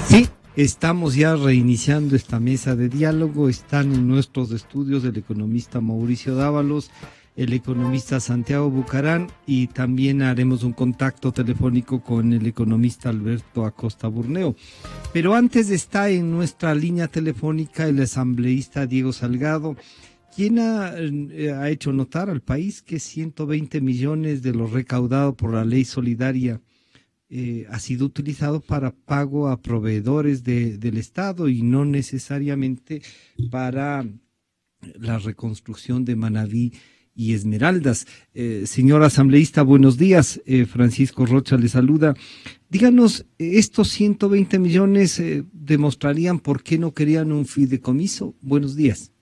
Sí, estamos ya reiniciando esta mesa de diálogo. Están en nuestros estudios el economista Mauricio Dávalos, el economista Santiago Bucarán, y también haremos un contacto telefónico con el economista Alberto Acosta Burneo. Pero antes está en nuestra línea telefónica el asambleísta Diego Salgado, quien ha hecho notar al país que 120 millones de lo recaudado por la ley solidaria ha sido utilizado para pago a proveedores del Estado y no necesariamente para la reconstrucción de Manabí y Esmeraldas. Señor asambleísta, buenos días. Francisco Rocha le saluda. Díganos, ¿estos 120 millones demostrarían por qué no querían un fideicomiso? Buenos días.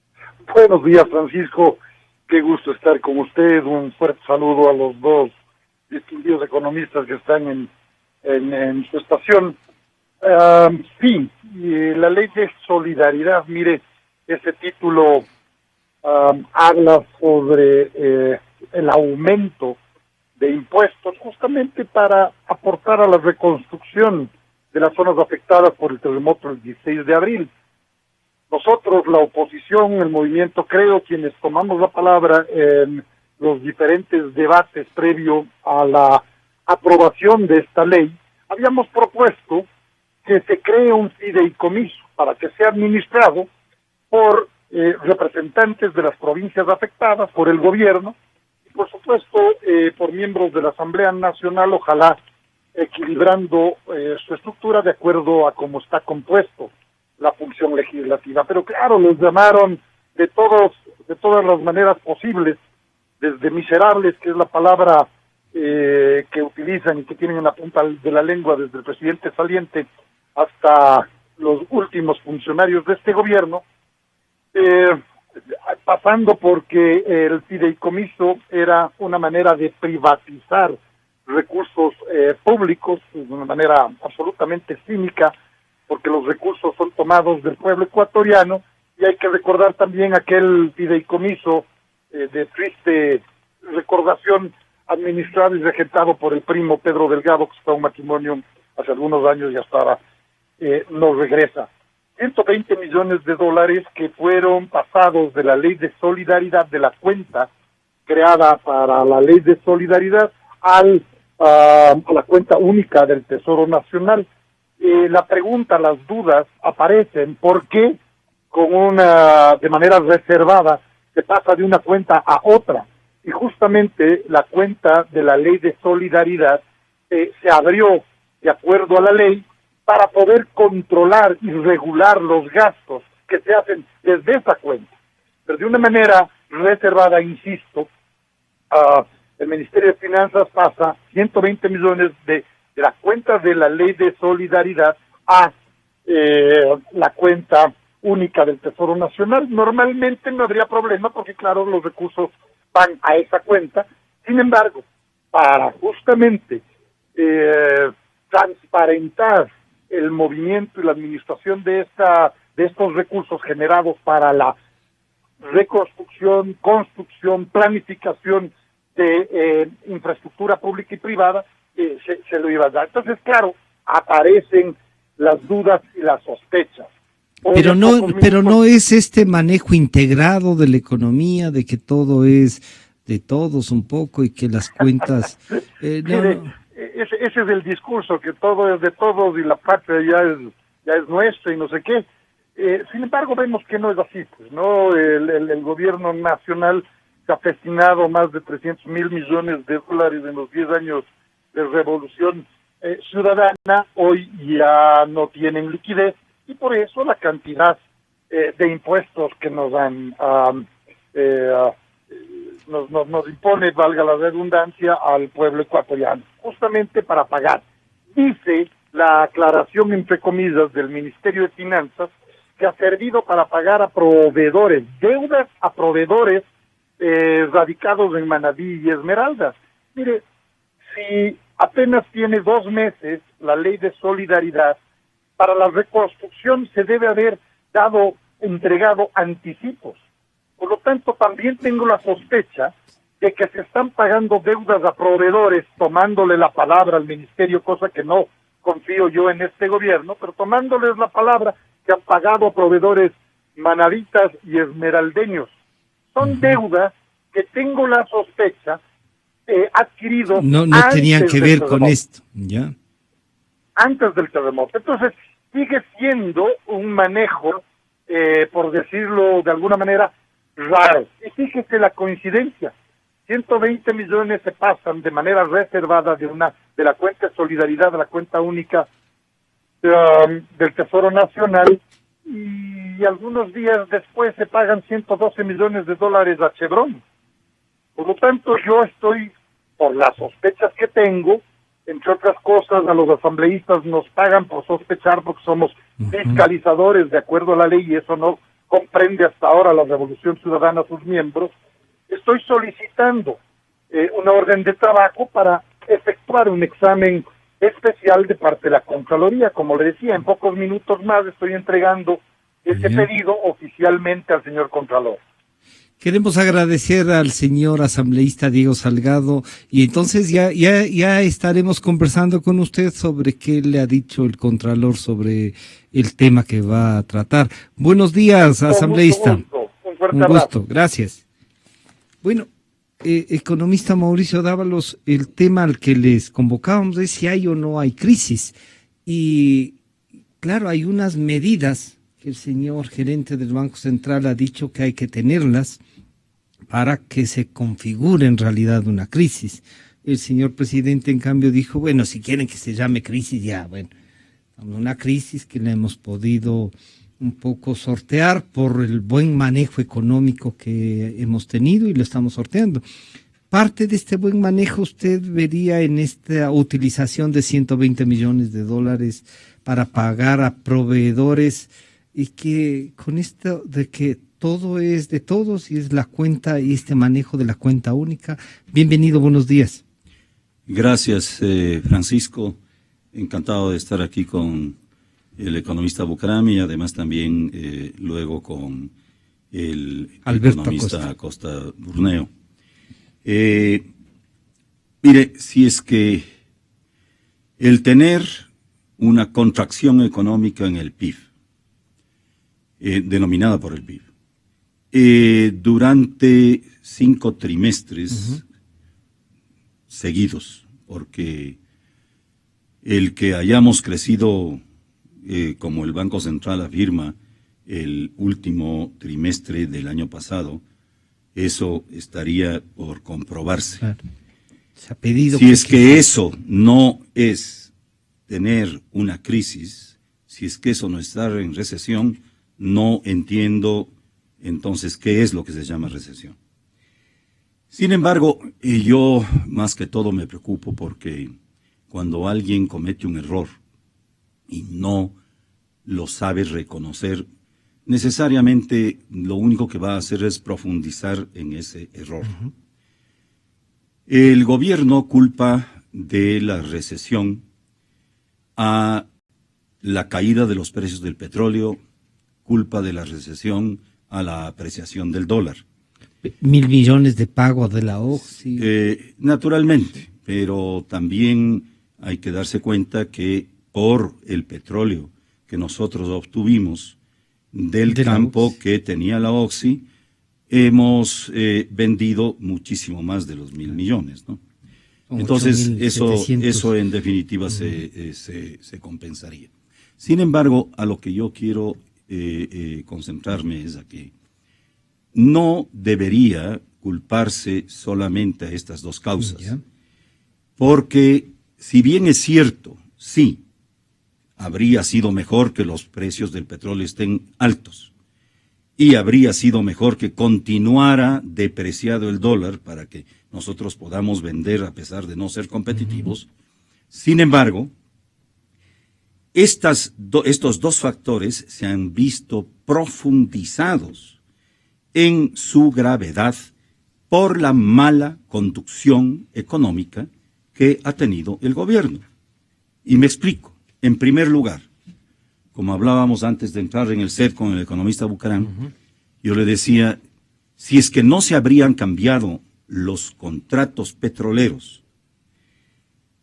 Buenos días, Francisco. Qué gusto estar con usted. Un fuerte saludo a los dos distinguidos economistas que están en su estación. Sí, la ley de solidaridad, mire, ese título habla sobre el aumento de impuestos justamente para aportar a la reconstrucción de las zonas afectadas por el terremoto del 16 de abril. Nosotros, la oposición, el movimiento Creo, quienes tomamos la palabra en los diferentes debates previo a la aprobación de esta ley, habíamos propuesto que se cree un fideicomiso para que sea administrado por representantes de las provincias afectadas, por el gobierno y por supuesto por miembros de la Asamblea Nacional, ojalá equilibrando su estructura de acuerdo a cómo está compuesto la función legislativa. Pero claro, los llamaron de todas las maneras posibles, desde miserables, que es la palabra que utilizan y que tienen en la punta de la lengua desde el presidente saliente hasta los últimos funcionarios de este gobierno, pasando porque el fideicomiso era una manera de privatizar recursos públicos de una manera absolutamente cínica, porque los recursos son tomados del pueblo ecuatoriano, y hay que recordar también aquel fideicomiso de triste recordación administrado y regentado por el primo Pedro Delgado, que está en un matrimonio hace algunos años y hasta ahora no regresa. 120 millones de dólares que fueron pasados de la ley de solidaridad, de la cuenta creada para la ley de solidaridad, a la cuenta única del Tesoro Nacional. La pregunta, las dudas aparecen, ¿por qué de manera reservada se pasa de una cuenta a otra? Y justamente la cuenta de la ley de solidaridad se abrió de acuerdo a la ley para poder controlar y regular los gastos que se hacen desde esa cuenta. Pero de una manera reservada, insisto, el Ministerio de Finanzas pasa 120 millones de la cuenta de la ley de solidaridad a la cuenta única del Tesoro Nacional. Normalmente no habría problema porque, claro, los recursos van a esa cuenta. Sin embargo, para justamente transparentar el movimiento y la administración de estos recursos generados para la reconstrucción, construcción, planificación de infraestructura pública y privada, se lo iba a dar. Entonces, claro, aparecen las dudas y las sospechas. Pero no es este manejo integrado de la economía, de que todo es de todos un poco y que las cuentas... Ese es el discurso, que todo es de todos y la patria ya es nuestra y no sé qué. Sin embargo, vemos que no es así, pues, ¿no? El gobierno nacional se ha destinado más de 300 mil millones de dólares en los 10 años de revolución ciudadana. Hoy ya no tienen liquidez y por eso la cantidad de impuestos que nos han nos impone, valga la redundancia, al pueblo ecuatoriano, justamente para pagar. Dice la aclaración, entre comillas, del Ministerio de Finanzas, que ha servido para pagar a proveedores, deudas a proveedores radicados en Manabí y Esmeraldas. Mire, si apenas tiene 2 meses la ley de solidaridad, para la reconstrucción se debe haber entregado anticipos. Por lo tanto, también tengo la sospecha de que se están pagando deudas a proveedores tomándole la palabra al ministerio, cosa que no confío yo en este gobierno, pero tomándoles la palabra, que han pagado a proveedores manaditas y esmeraldeños. Son deudas que tengo la sospecha adquirido No tenían que ver con esto, ¿ya? Antes del terremoto. Entonces, sigue siendo un manejo, por decirlo de alguna manera, raro. Y fíjese la coincidencia. 120 millones se pasan de manera reservada de la cuenta de solidaridad a la cuenta única del Tesoro Nacional, y algunos días después se pagan 112 millones de dólares a Chevron. Por lo tanto, yo estoy, por las sospechas que tengo, entre otras cosas, a los asambleístas nos pagan por sospechar porque somos fiscalizadores de acuerdo a la ley, y eso no comprende hasta ahora la Revolución Ciudadana a sus miembros. Estoy solicitando una orden de trabajo para efectuar un examen especial de parte de la Contraloría. Como le decía, en pocos minutos más estoy entregando ese pedido oficialmente al señor Contralor. Queremos agradecer al señor asambleísta Diego Salgado, y entonces ya estaremos conversando con usted sobre qué le ha dicho el Contralor sobre el tema que va a tratar. Buenos días, asambleísta. Un fuerte abrazo. Gusto, gracias. Bueno, economista Mauricio Dávalos, el tema al que les convocábamos es si hay o no hay crisis. Y claro, hay unas medidas que el señor gerente del Banco Central ha dicho que hay que tenerlas para que se configure en realidad una crisis. El señor presidente, en cambio, dijo, bueno, si quieren que se llame crisis, ya, bueno, una crisis que la hemos podido un poco sortear por el buen manejo económico que hemos tenido y lo estamos sorteando. Parte de este buen manejo usted vería en esta utilización de 120 millones de dólares para pagar a proveedores, y que con esto de que todo es de todos y es la cuenta y este manejo de la cuenta única. Bienvenido, buenos días. Gracias, Francisco. Encantado de estar aquí con el economista Bucaram y además también luego con el Alberto economista Acosta Burneo. Mire, si es que el tener una contracción económica en el PIB, denominada por el PIB, durante 5 trimestres seguidos, porque el que hayamos crecido, como el Banco Central afirma, el último trimestre del año pasado, eso estaría por comprobarse. Claro. Se ha pedido si es que eso no es tener una crisis, si es que eso no es estar en recesión, no entiendo entonces qué es lo que se llama recesión. Sin embargo, yo más que todo me preocupo porque cuando alguien comete un error y no lo sabe reconocer, necesariamente lo único que va a hacer es profundizar en ese error. El gobierno culpa de la recesión a la caída de los precios del petróleo, culpa de la recesión a la apreciación del dólar. 1.000 millones de pago de la OCSI. Naturalmente, pero también hay que darse cuenta que por el petróleo que nosotros obtuvimos del campo que tenía la OCSI, hemos vendido muchísimo más de los 1.000 millones, ¿no? Entonces, eso en definitiva se compensaría. Sin embargo, a lo que yo quiero concentrarme es a que no debería culparse solamente a estas dos causas, porque si bien es cierto, sí, habría sido mejor que los precios del petróleo estén altos y habría sido mejor que continuara depreciado el dólar para que nosotros podamos vender a pesar de no ser competitivos. Sin embargo, estos dos factores se han visto profundizados en su gravedad por la mala conducción económica que ha tenido el gobierno. Y me explico. En primer lugar, como hablábamos antes de entrar en el set con el economista Bucaram, yo le decía, si es que no se habrían cambiado los contratos petroleros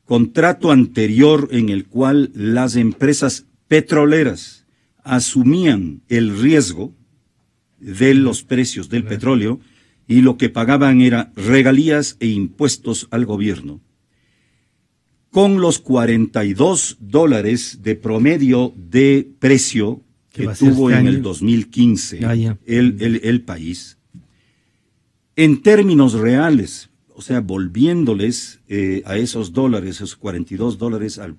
contrato anterior en el cual las empresas petroleras asumían el riesgo de los precios del petróleo y lo que pagaban era regalías e impuestos al gobierno. Con los $42 de promedio de precio que tuvo en el 2015 el país, en términos reales, o sea, volviéndoles a esos dólares, esos $42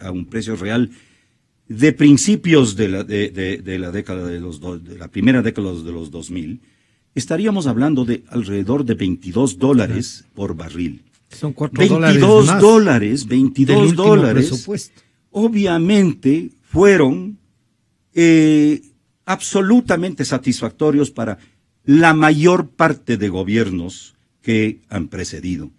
a un precio real de principios de la década de la primera década de los 2000, estaríamos hablando de alrededor de $22 por barril. Son $22 $22 obviamente fueron absolutamente satisfactorios para la mayor parte de gobiernos que han precedido.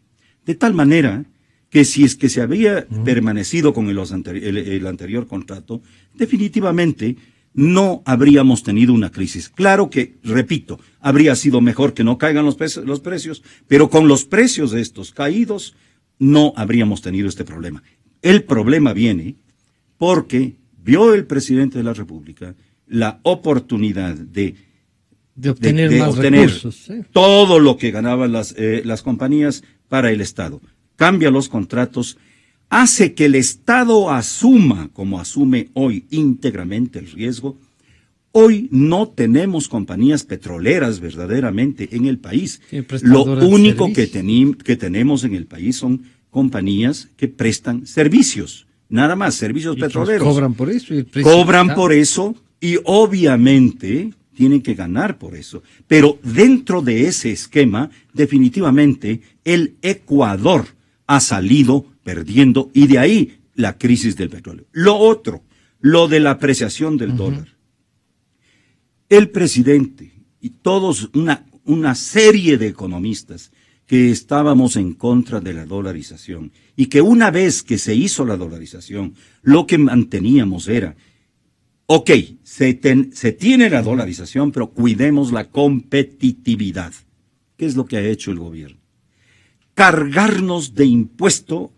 De tal manera que si es que se había permanecido con el anterior contrato, definitivamente no habríamos tenido una crisis. Claro que, repito, habría sido mejor que no caigan los precios, pero con los precios de estos caídos no habríamos tenido este problema. El problema viene porque vio el presidente de la República la oportunidad de obtener recursos, todo lo que ganaban las compañías para el Estado. Cambia los contratos, hace que el Estado asuma, como asume hoy íntegramente el riesgo. Hoy no tenemos compañías petroleras verdaderamente en el país. Lo único que tenemos en el país son compañías que prestan servicios, nada más, servicios petroleros. Cobran por eso. Cobran por eso y obviamente tienen que ganar por eso. Pero dentro de ese esquema, definitivamente, el Ecuador ha salido perdiendo y de ahí la crisis del petróleo. Lo otro, lo de la apreciación del dólar. El presidente y todos, una serie de economistas que estábamos en contra de la dolarización y que una vez que se hizo la dolarización, lo que manteníamos era, ok, se tiene la dolarización, pero cuidemos la competitividad. ¿Qué es lo que ha hecho el gobierno? Cargarnos de impuesto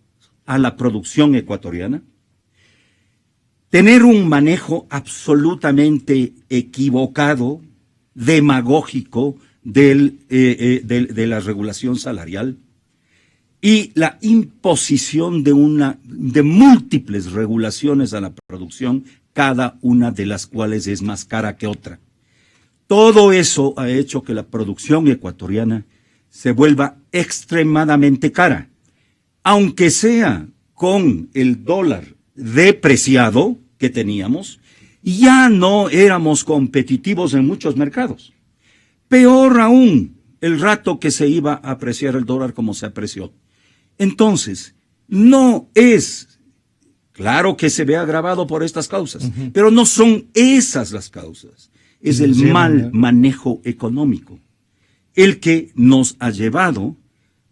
a la producción ecuatoriana, tener un manejo absolutamente equivocado, demagógico de la regulación salarial y la imposición de múltiples regulaciones a la producción, cada una de las cuales es más cara que otra. Todo eso ha hecho que la producción ecuatoriana se vuelva extremadamente cara, aunque sea con el dólar depreciado que teníamos, ya no éramos competitivos en muchos mercados. Peor aún, el rato que se iba a apreciar el dólar como se apreció. Entonces, no es, claro que se ve agravado por estas causas, pero no son esas las causas. Es el mal manejo económico el que nos ha llevado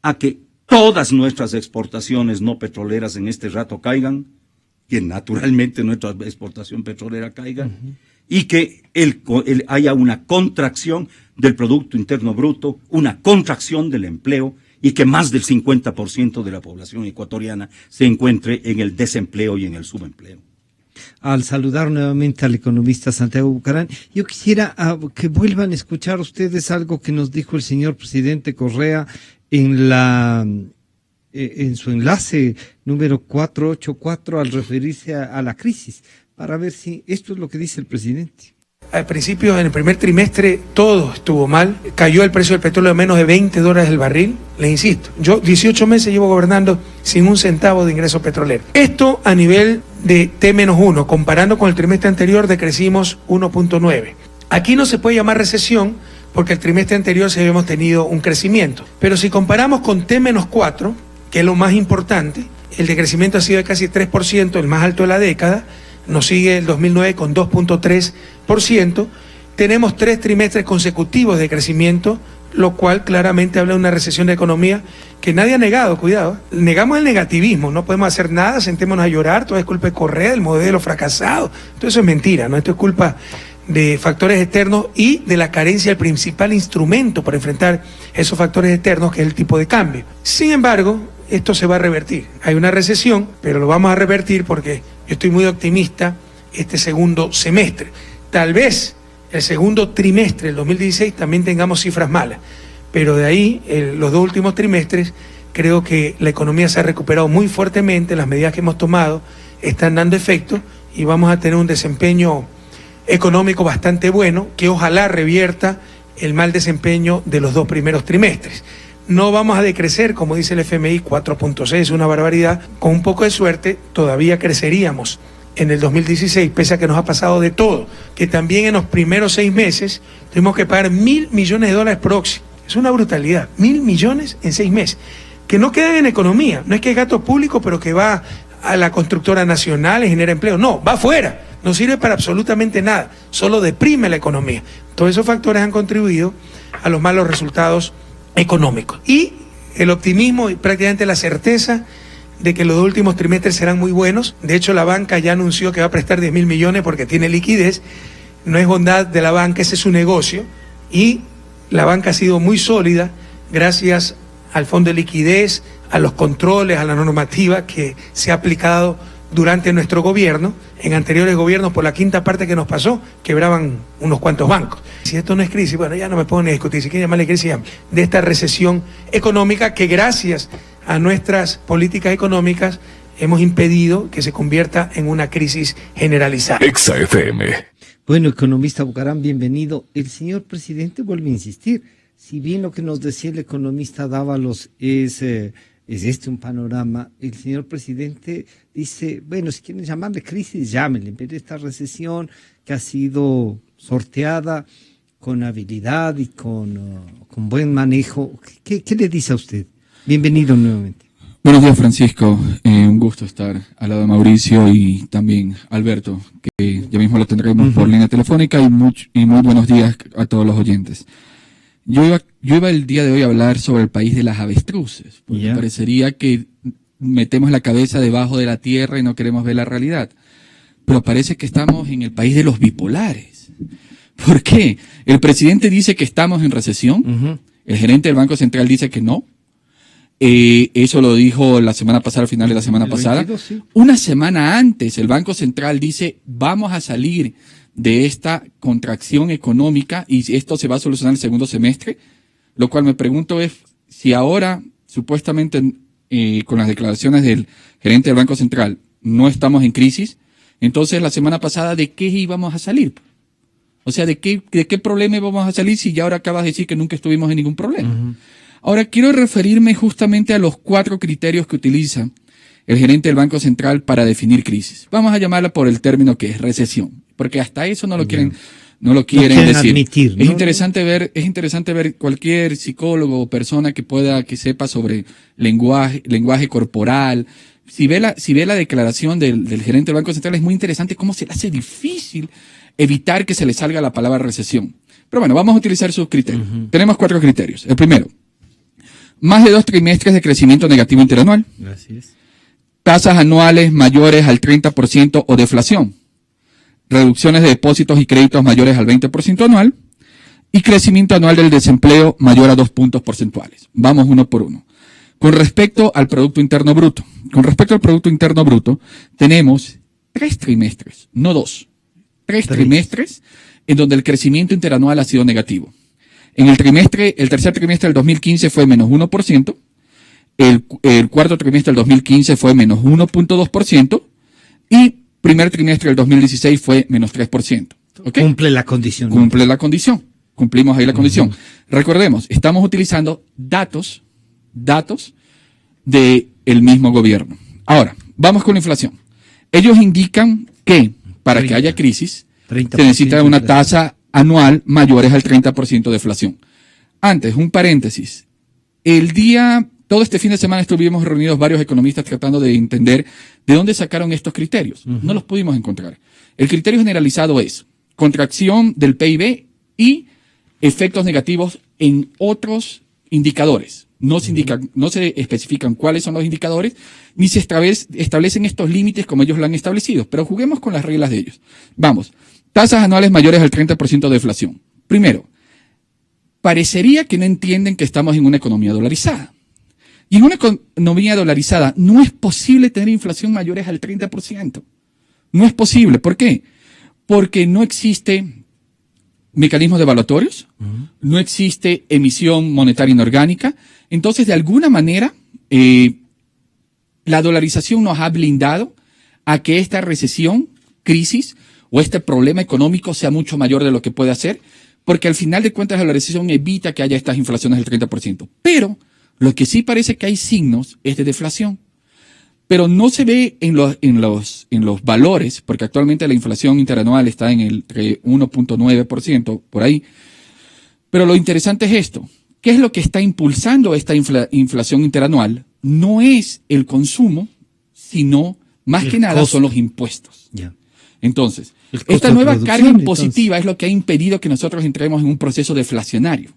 a que todas nuestras exportaciones no petroleras en este rato caigan, que naturalmente nuestra exportación petrolera caiga, y que haya una contracción del Producto Interno Bruto, una contracción del empleo, y que más del 50% de la población ecuatoriana se encuentre en el desempleo y en el subempleo. Al saludar nuevamente al economista Santiago Bucarán, yo quisiera que vuelvan a escuchar ustedes algo que nos dijo el señor presidente Correa en su enlace número 484 al referirse a la crisis, para ver si esto es lo que dice el presidente. Al principio, en el primer trimestre, todo estuvo mal. Cayó el precio del petróleo a menos de $20 el barril. Les insisto, yo 18 meses llevo gobernando sin un centavo de ingreso petrolero. Esto a nivel de T-1, comparando con el trimestre anterior, decrecimos 1.9. Aquí no se puede llamar recesión porque el trimestre anterior sí habíamos tenido un crecimiento. Pero si comparamos con T-4, que es lo más importante, el decrecimiento ha sido de casi 3%, el más alto de la década. Nos sigue el 2009 con 2.3%. Tenemos 3 trimestres consecutivos de crecimiento, lo cual claramente habla de una recesión de economía que nadie ha negado, cuidado. Negamos el negativismo, no podemos hacer nada, sentémonos a llorar, todo es culpa de Correa, del modelo fracasado. Todo eso es mentira, ¿no? Esto es culpa de factores externos y de la carencia del principal instrumento para enfrentar esos factores externos, que es el tipo de cambio. Sin embargo, esto se va a revertir. Hay una recesión, pero lo vamos a revertir porque yo estoy muy optimista este segundo semestre. Tal vez el segundo trimestre del 2016 también tengamos cifras malas, pero de ahí, los 2 últimos trimestres, creo que la economía se ha recuperado muy fuertemente, las medidas que hemos tomado están dando efecto y vamos a tener un desempeño económico bastante bueno, que ojalá revierta el mal desempeño de los 2 primeros trimestres. No vamos a decrecer, como dice el FMI, 4.6, es una barbaridad. Con un poco de suerte, todavía creceríamos en el 2016, pese a que nos ha pasado de todo, que también en los primeros 6 meses tuvimos que pagar $1.000 millones por Oxy. Es una brutalidad, 1.000 millones en 6 meses, que no quedan en economía. No es que es gasto público, pero que va a la constructora nacional y genera empleo. No, va afuera, no sirve para absolutamente nada, solo deprime la economía. Todos esos factores han contribuido a los malos resultados económicos. Y el optimismo y prácticamente la certeza de que los 2 últimos trimestres serán muy buenos. De hecho, la banca ya anunció que va a prestar 10.000 millones porque tiene liquidez. No es bondad de la banca, ese es su negocio. Y la banca ha sido muy sólida gracias al fondo de liquidez, a los controles, a la normativa que se ha aplicado durante nuestro gobierno. En anteriores gobiernos, por la quinta parte que nos pasó, quebraban unos cuantos bancos. Si esto no es crisis, bueno, ya no me pongo ni a discutir. Si quieren llamarle crisis, de esta recesión económica que gracias a nuestras políticas económicas hemos impedido que se convierta en una crisis generalizada. Exa FM. Bueno, economista Bucaram, bienvenido. El señor presidente vuelve a insistir. Si bien lo que nos decía el economista Dávalos es un panorama, el señor presidente dice, bueno, si quieren llamarle crisis, llámenle, pero esta recesión que ha sido sorteada con habilidad y con buen manejo, ¿qué le dice a usted? Bienvenido nuevamente. Buenos días, Francisco. Un gusto estar al lado de Mauricio y también Alberto, que ya mismo lo tendremos por línea telefónica, y muy buenos días a todos los oyentes. Yo iba el día de hoy a hablar sobre el país de las avestruces, porque parecería que metemos la cabeza debajo de la tierra y no queremos ver la realidad. Pero parece que estamos en el país de los bipolares. ¿Por qué? El presidente dice que estamos en recesión, el gerente del Banco Central dice que no. Eso lo dijo la semana pasada, al final de la semana pasada. 22, sí. Una semana antes, el Banco Central dice, vamos a salir de esta contracción económica y esto se va a solucionar el segundo semestre. Lo cual me pregunto es si ahora, supuestamente, con las declaraciones del gerente del Banco Central, no estamos en crisis, entonces la semana pasada, ¿de qué íbamos a salir? O sea, ¿de qué problema íbamos a salir si ya ahora acabas de decir que nunca estuvimos en ningún problema? Ahora, quiero referirme justamente a los 4 criterios que utiliza el gerente del Banco Central para definir crisis. Vamos a llamarla por el término que es recesión, porque hasta eso no lo quieren decir. Admitir, ¿no? Es interesante ver cualquier psicólogo o persona que sepa sobre lenguaje corporal. Si ve la declaración del gerente del Banco Central, es muy interesante cómo se le hace difícil evitar que se le salga la palabra recesión. Pero bueno, vamos a utilizar sus criterios. Tenemos 4 criterios. El primero, más de 2 trimestres de crecimiento negativo interanual. Gracias. Tasas anuales mayores al 30% o deflación. Reducciones de depósitos y créditos mayores al 20% anual. Y crecimiento anual del desempleo mayor a 2 puntos porcentuales. Vamos uno por uno. Con respecto al Producto Interno Bruto. Tenemos 3 trimestres, no 2. 3 trimestres en donde el crecimiento interanual ha sido negativo. En el tercer trimestre del 2015 fue menos 1%, el cuarto trimestre del 2015 fue menos 1.2% y primer trimestre del 2016 fue menos 3%. ¿Okay? Cumple la condición. Cumplimos ahí la condición. Recordemos, estamos utilizando datos del mismo gobierno. Ahora, vamos con la inflación. Ellos indican que para que haya crisis se necesita una tasa anual mayores al 30% de deflación. Antes, un paréntesis. Todo este fin de semana estuvimos reunidos varios economistas tratando de entender de dónde sacaron estos criterios. No los pudimos encontrar. El criterio generalizado es contracción del PIB y efectos negativos en otros indicadores. No se especifican cuáles son los indicadores, ni se establecen estos límites como ellos lo han establecido, pero juguemos con las reglas de ellos. Vamos, tasas anuales mayores al 30% de deflación. Primero, parecería que no entienden que estamos en una economía dolarizada. Y en una economía dolarizada no es posible tener inflación mayores al 30%. No es posible. ¿Por qué? Porque no existe mecanismos devaluatorios, no existe emisión monetaria inorgánica. Entonces, de alguna manera, la dolarización nos ha blindado a que esta recesión, crisis o este problema económico sea mucho mayor de lo que puede hacer, porque al final de cuentas la dolarización evita que haya estas inflaciones del 30%. Pero lo que sí parece que hay signos es de deflación. Pero no se ve en los valores, porque actualmente la inflación interanual está en el 1.9%, por ahí. Pero lo interesante es esto. ¿Qué es lo que está impulsando esta inflación interanual? No es el consumo, sino más que nada son los impuestos. Yeah. Entonces, esta nueva carga impositiva es lo que ha impedido que nosotros entremos en un proceso deflacionario.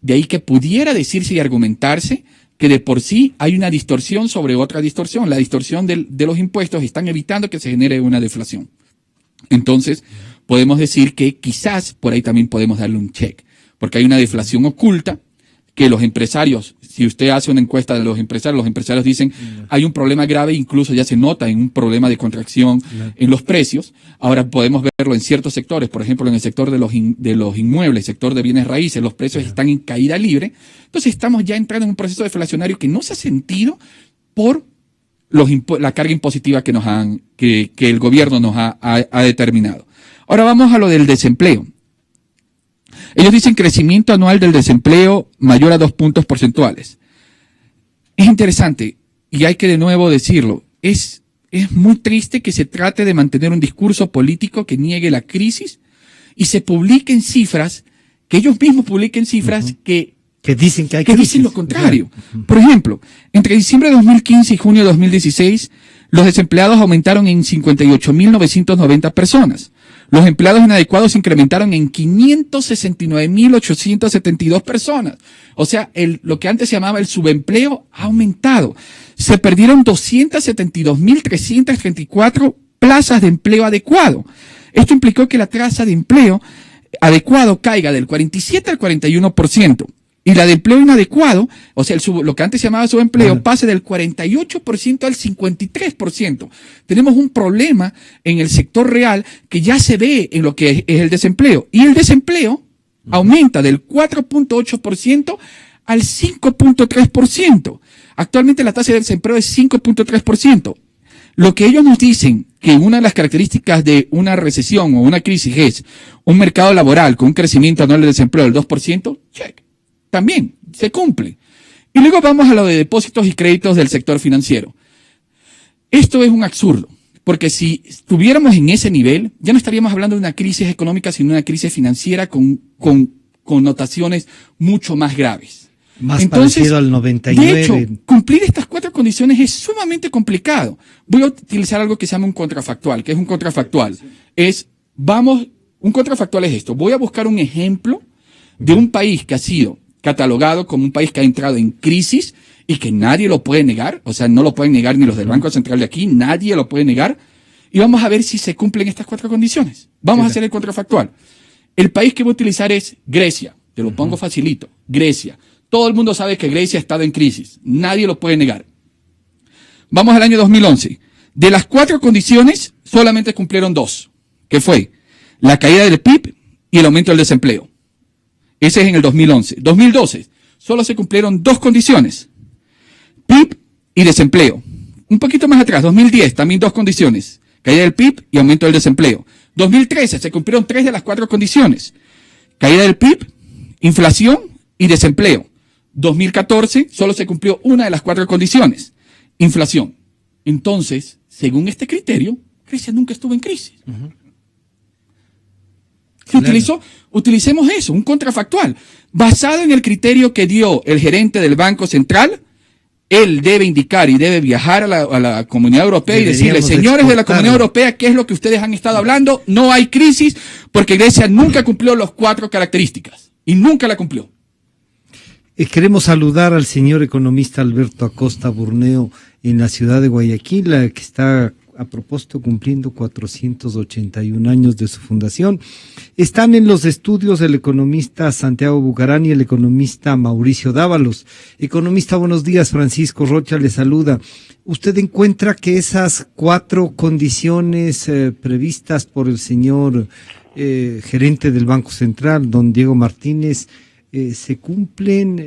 De ahí que pudiera decirse y argumentarse que de por sí hay una distorsión sobre otra distorsión. La distorsión de los impuestos están evitando que se genere una deflación. Entonces, podemos decir que quizás por ahí también podemos darle un check, porque hay una deflación oculta que los empresarios, si usted hace una encuesta de los empresarios dicen hay un problema grave, incluso ya se nota en un problema de contracción en los precios. Ahora podemos verlo en ciertos sectores, por ejemplo en el sector de los inmuebles, sector de bienes raíces, los precios están en caída libre. Entonces estamos ya entrando en un proceso deflacionario que no se ha sentido por la carga impositiva que el gobierno nos ha determinado. Ahora vamos a lo del desempleo. Ellos dicen crecimiento anual del desempleo mayor a 2 puntos porcentuales. Es interesante, y hay que de nuevo decirlo, es muy triste que se trate de mantener un discurso político que niegue la crisis y se publiquen cifras, que ellos mismos publiquen cifras que dicen que hay crisis. Dicen lo contrario. Por ejemplo, entre diciembre de 2015 y junio de 2016, los desempleados aumentaron en 58.990 personas. Los empleados inadecuados se incrementaron en 569.872 personas. O sea, lo que antes se llamaba el subempleo ha aumentado. Se perdieron 272.334 plazas de empleo adecuado. Esto implicó que la tasa de empleo adecuado caiga del 47 al 41%. Y la de empleo inadecuado, o sea, lo que antes se llamaba subempleo, pase del 48% al 53%. Tenemos un problema en el sector real que ya se ve en lo que es el desempleo. Y el desempleo aumenta del 4.8% al 5.3%. Actualmente la tasa de desempleo es 5.3%. Lo que ellos nos dicen que una de las características de una recesión o una crisis es un mercado laboral con un crecimiento anual de desempleo del 2%, check. También se cumple. Y luego vamos a lo de depósitos y créditos del sector financiero. Esto es un absurdo, porque si estuviéramos en ese nivel, ya no estaríamos hablando de una crisis económica, sino de una crisis financiera con connotaciones mucho más graves. Más parecido al 99. De hecho, cumplir estas 4 condiciones es sumamente complicado. Voy a utilizar algo que se llama un contrafactual. ¿Qué es un contrafactual? Un contrafactual es esto. Voy a buscar un ejemplo de un país que ha sido catalogado como un país que ha entrado en crisis y que nadie lo puede negar, o sea, no lo pueden negar ni los del Banco Central de aquí, nadie lo puede negar, y vamos a ver si se cumplen estas 4 condiciones. Vamos a hacer el contrafactual. El país que voy a utilizar es Grecia, te lo pongo facilito, Grecia. Todo el mundo sabe que Grecia ha estado en crisis, nadie lo puede negar. Vamos al año 2011. De las 4 condiciones, solamente cumplieron 2, que fue la caída del PIB y el aumento del desempleo. Ese es en el 2011. 2012, solo se cumplieron 2 condiciones. PIB y desempleo. Un poquito más atrás, 2010, también 2 condiciones. Caída del PIB y aumento del desempleo. 2013, se cumplieron 3 de las 4 condiciones. Caída del PIB, inflación y desempleo. 2014, solo se cumplió una de las 4 condiciones. Inflación. Entonces, según este criterio, Grecia nunca estuvo en crisis. Utilicemos eso, un contrafactual. Basado en el criterio que dio el gerente del Banco Central, él debe indicar y debe viajar a la Comunidad Europea y decirle, señores de la Comunidad Europea, ¿qué es lo que ustedes han estado hablando? No hay crisis porque Grecia nunca cumplió las 4 características y nunca la cumplió. Queremos saludar al señor economista Alberto Acosta Burneo en la ciudad de Guayaquil, que está a propósito cumpliendo 481 años de su fundación. Están en los estudios el economista Santiago Bucarán y el economista Mauricio Dávalos. Economista, buenos días. Francisco Rocha le saluda. ¿Usted encuentra que esas 4 condiciones previstas por el señor gerente del Banco Central, don Diego Martínez, se cumplen?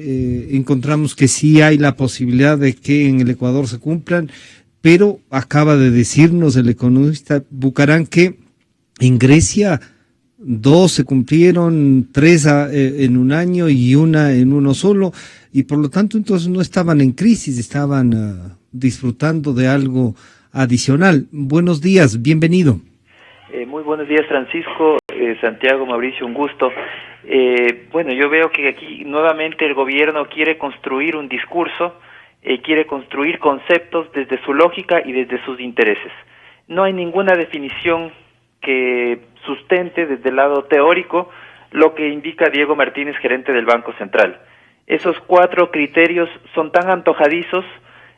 Encontramos que sí hay la posibilidad de que en el Ecuador se cumplan, pero acaba de decirnos el economista Bucarán que en Grecia 2 se cumplieron, 3 en un año y 1 en uno solo, y por lo tanto entonces no estaban en crisis, estaban disfrutando de algo adicional. Buenos días, bienvenido. Muy buenos días, Francisco, Santiago, Mauricio, un gusto. Bueno, yo veo que aquí nuevamente el gobierno quiere construir un discurso, quiere construir conceptos desde su lógica y desde sus intereses. No hay ninguna definición que sustente desde el lado teórico lo que indica Diego Martínez, gerente del Banco Central. Esos 4 criterios son tan antojadizos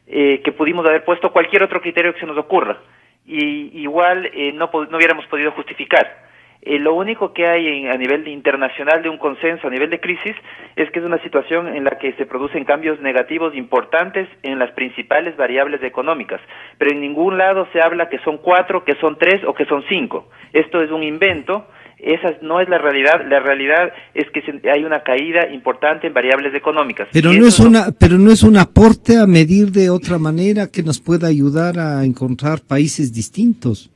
que pudimos haber puesto cualquier otro criterio que se nos ocurra, y igual no hubiéramos podido justificar. Lo único que hay a nivel internacional de un consenso, a nivel de crisis, es que es una situación en la que se producen cambios negativos importantes en las principales variables económicas, pero en ningún lado se habla que son 4, que son 3 o que son 5. Esto es un invento. Esa no es la realidad. La realidad es que hay una caída importante en variables económicas. Pero no es un aporte a medir de otra manera que nos pueda ayudar a encontrar países distintos.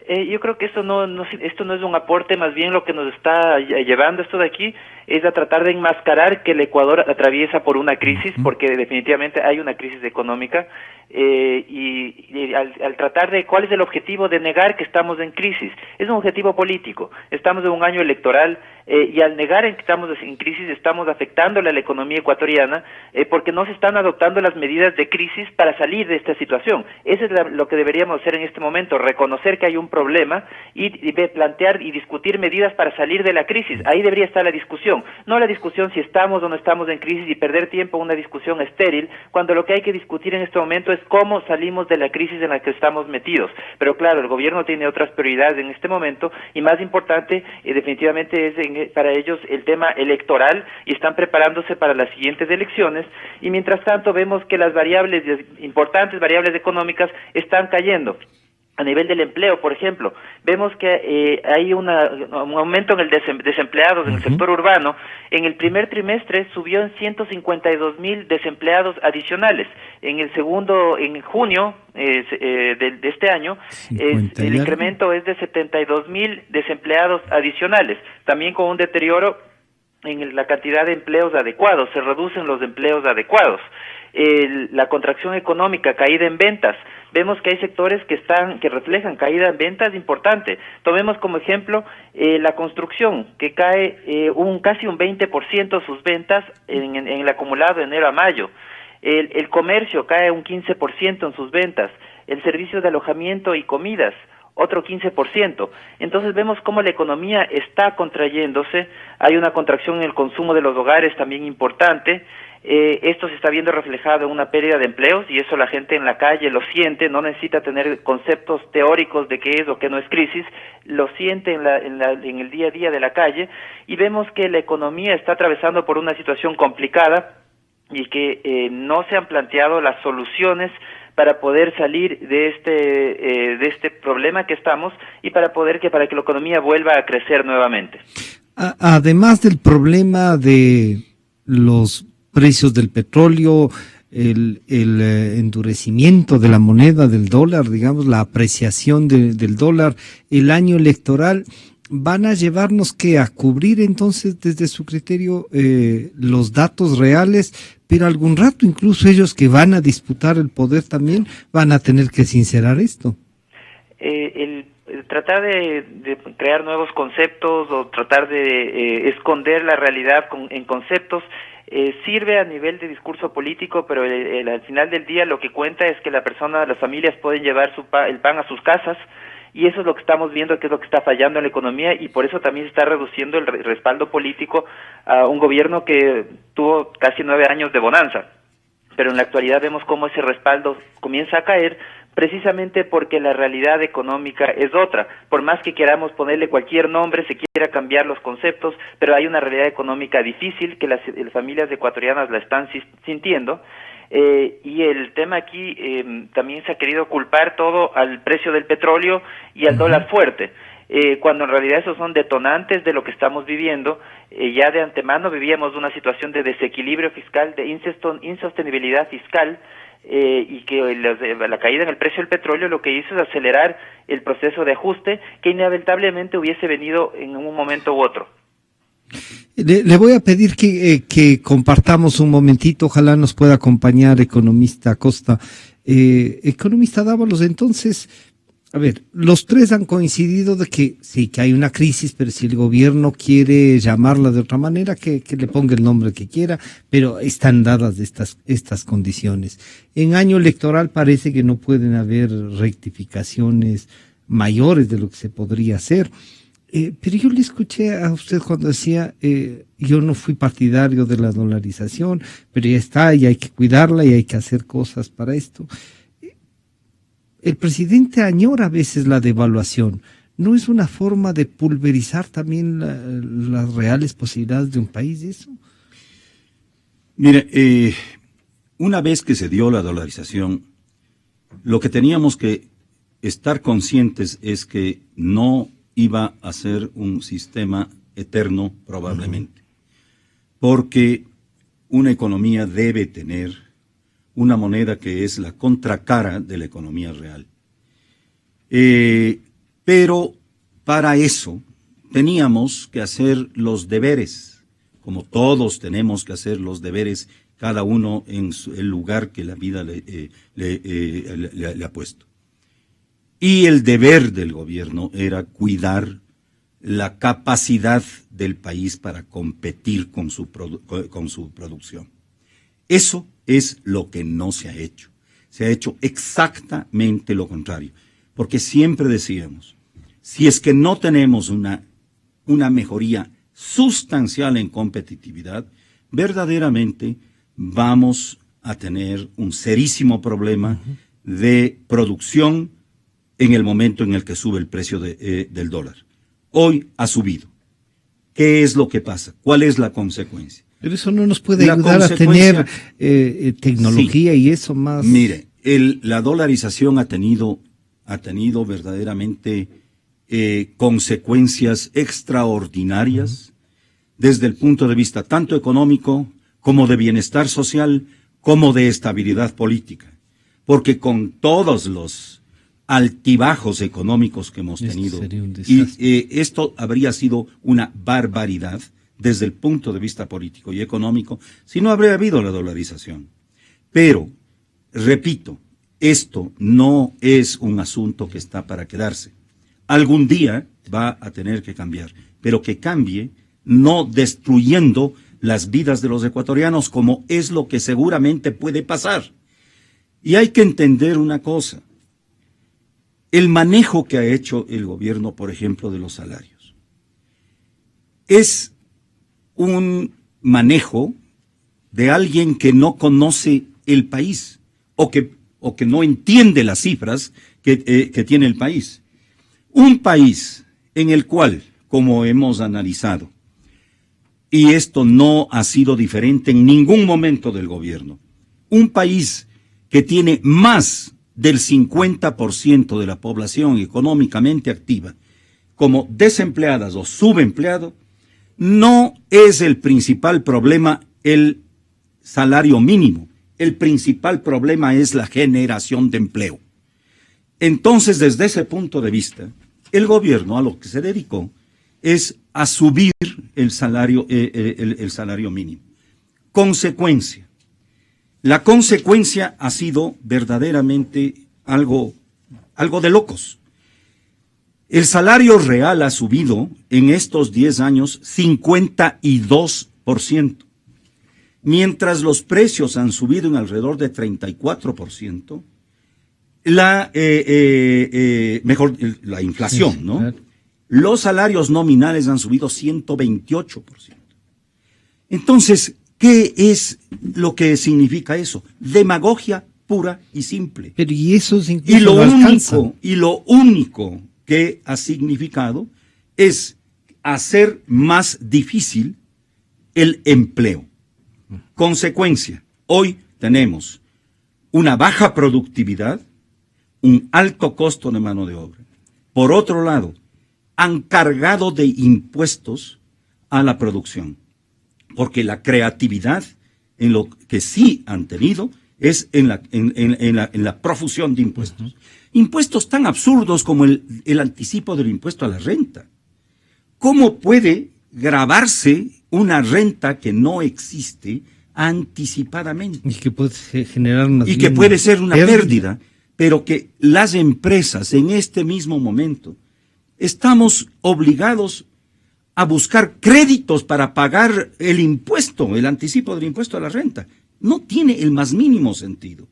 Yo creo que esto no es un aporte, más bien lo que nos está llevando esto de aquí es a tratar de enmascarar que el Ecuador atraviesa por una crisis, porque definitivamente hay una crisis económica, y al tratar de cuál es el objetivo de negar que estamos en crisis. Es un objetivo político, estamos en un año electoral, y al negar que estamos en crisis estamos afectándole a la economía ecuatoriana, porque no se están adoptando las medidas de crisis para salir de esta situación. Eso es lo que deberíamos hacer en este momento, reconocer que hay un problema y plantear y discutir medidas para salir de la crisis. Ahí debería estar la discusión, no la discusión si estamos o no estamos en crisis y perder tiempo en una discusión estéril, cuando lo que hay que discutir en este momento es cómo salimos de la crisis en la que estamos metidos. Pero claro, el gobierno tiene otras prioridades en este momento, y más importante definitivamente es para ellos el tema electoral, y están preparándose para las siguientes elecciones, y mientras tanto vemos que las importantes variables económicas están cayendo. A nivel del empleo, por ejemplo, vemos que hay un aumento en el desempleados en el sector urbano. En el primer trimestre subió en 152,000 desempleados adicionales. En junio de este año, el incremento es de 72,000 desempleados adicionales, también con un deterioro en la cantidad de empleos adecuados. Se reducen los empleos adecuados. La contracción económica, caída en ventas. Vemos que hay sectores que reflejan caída en ventas importante. Tomemos como ejemplo la construcción, que cae casi un 20% sus ventas en el acumulado de enero a mayo. El comercio cae un 15% en sus ventas. El servicio de alojamiento y comidas, otro 15%. Entonces vemos cómo la economía está contrayéndose. Hay una contracción en el consumo de los hogares también importante. Esto se está viendo reflejado en una pérdida de empleos, y eso la gente en la calle lo siente. No necesita tener conceptos teóricos de qué es o qué no es crisis, lo siente en el día a día de la calle, y vemos que la economía está atravesando por una situación complicada y que no se han planteado las soluciones para poder salir de este problema que estamos, y para que la economía vuelva a crecer nuevamente. Además del problema de los precios del petróleo, el endurecimiento de la moneda del dólar, digamos, la apreciación del dólar, el año electoral, ¿van a llevarnos a cubrir entonces desde su criterio los datos reales? Pero algún rato incluso ellos que van a disputar el poder también van a tener que sincerar esto. El tratar de crear nuevos conceptos o tratar de esconder la realidad en conceptos sirve a nivel de discurso político, pero al final del día lo que cuenta es que las familias pueden llevar el pan a sus casas, y eso es lo que estamos viendo, que es lo que está fallando en la economía, y por eso también se está reduciendo el respaldo político a un gobierno que tuvo casi 9 años de bonanza. Pero en la actualidad vemos cómo ese respaldo comienza a caer precisamente porque la realidad económica es otra. Por más que queramos ponerle cualquier nombre, se quiera cambiar los conceptos, pero hay una realidad económica difícil que las familias ecuatorianas la están sintiendo. Y el tema aquí también se ha querido culpar todo al precio del petróleo y al dólar fuerte, cuando en realidad esos son detonantes de lo que estamos viviendo. Ya de antemano vivíamos una situación de desequilibrio fiscal, de insostenibilidad fiscal, y que la caída en el precio del petróleo lo que hizo es acelerar el proceso de ajuste que inevitablemente hubiese venido en un momento u otro. Le voy a pedir que compartamos un momentito, ojalá nos pueda acompañar economista Costa. Economista Dávalos, entonces, a ver, los tres han coincidido de que sí, que hay una crisis, pero si el gobierno quiere llamarla de otra manera, que le ponga el nombre que quiera, pero están dadas estas condiciones. En año electoral parece que no pueden haber rectificaciones mayores de lo que se podría hacer. Pero yo le escuché a usted cuando decía, yo no fui partidario de la dolarización, pero ya está, y hay que cuidarla y hay que hacer cosas para esto. El presidente añora a veces la devaluación. ¿No es una forma de pulverizar también las reales posibilidades de un país eso? Mire, una vez que se dio la dolarización, lo que teníamos que estar conscientes es que no iba a ser un sistema eterno probablemente, porque una economía debe tener una moneda que es la contracara de la economía real. Pero para eso teníamos que hacer los deberes, como todos tenemos que hacer los deberes, cada uno en el lugar que la vida le ha puesto. Y el deber del gobierno era cuidar la capacidad del país para competir con su producción. Eso es lo que no se ha hecho. Se ha hecho exactamente lo contrario. Porque siempre decíamos, si es que no tenemos una mejoría sustancial en competitividad, verdaderamente vamos a tener un serísimo problema de producción en el momento en el que sube el precio del dólar. Hoy ha subido. ¿Qué es lo que pasa? ¿Cuál es la consecuencia? Pero eso no nos puede ayudar a tener tecnología y eso más. Mire, la dolarización ha tenido verdaderamente consecuencias extraordinarias desde el punto de vista tanto económico como de bienestar social, como de estabilidad política. Porque con todos los altibajos económicos que hemos tenido, esto habría sido una barbaridad desde el punto de vista político y económico si no habría habido la dolarización. Pero, repito, esto no es un asunto que está para quedarse. Algún día va a tener que cambiar, pero que cambie no destruyendo las vidas de los ecuatorianos, como es lo que seguramente puede pasar. Y hay que entender una cosa. El manejo que ha hecho el gobierno, por ejemplo, de los salarios, es un manejo de alguien que no conoce el país o que no entiende las cifras que tiene el país. Un país en el cual, como hemos analizado, y esto no ha sido diferente en ningún momento del gobierno, un país que tiene más del 50% de la población económicamente activa como desempleadas o subempleados, no es el principal problema el salario mínimo. El principal problema es la generación de empleo. Entonces, desde ese punto de vista, el gobierno a lo que se dedicó es a subir el salario mínimo. Consecuencia. La consecuencia ha sido verdaderamente algo de locos. El salario real ha subido en estos 10 años 52%, mientras los precios han subido en alrededor de 34%, la inflación, ¿no? Claro. Los salarios nominales han subido 128%. Entonces, ¿qué es lo que significa eso? Demagogia pura y simple. Pero y eso Y lo único que ha significado es hacer más difícil el empleo. Consecuencia, hoy tenemos una baja productividad, un alto costo de mano de obra. Por otro lado, han cargado de impuestos a la producción, porque la creatividad en lo que sí han tenido es en la profusión de impuestos. Impuestos tan absurdos como el anticipo del impuesto a la renta. ¿Cómo puede gravarse una renta que no existe anticipadamente? Y que puede generar más y que puede ser una pérdida, pero que las empresas en este mismo momento estamos obligados a buscar créditos para pagar el impuesto, el anticipo del impuesto a la renta. No tiene el más mínimo sentido.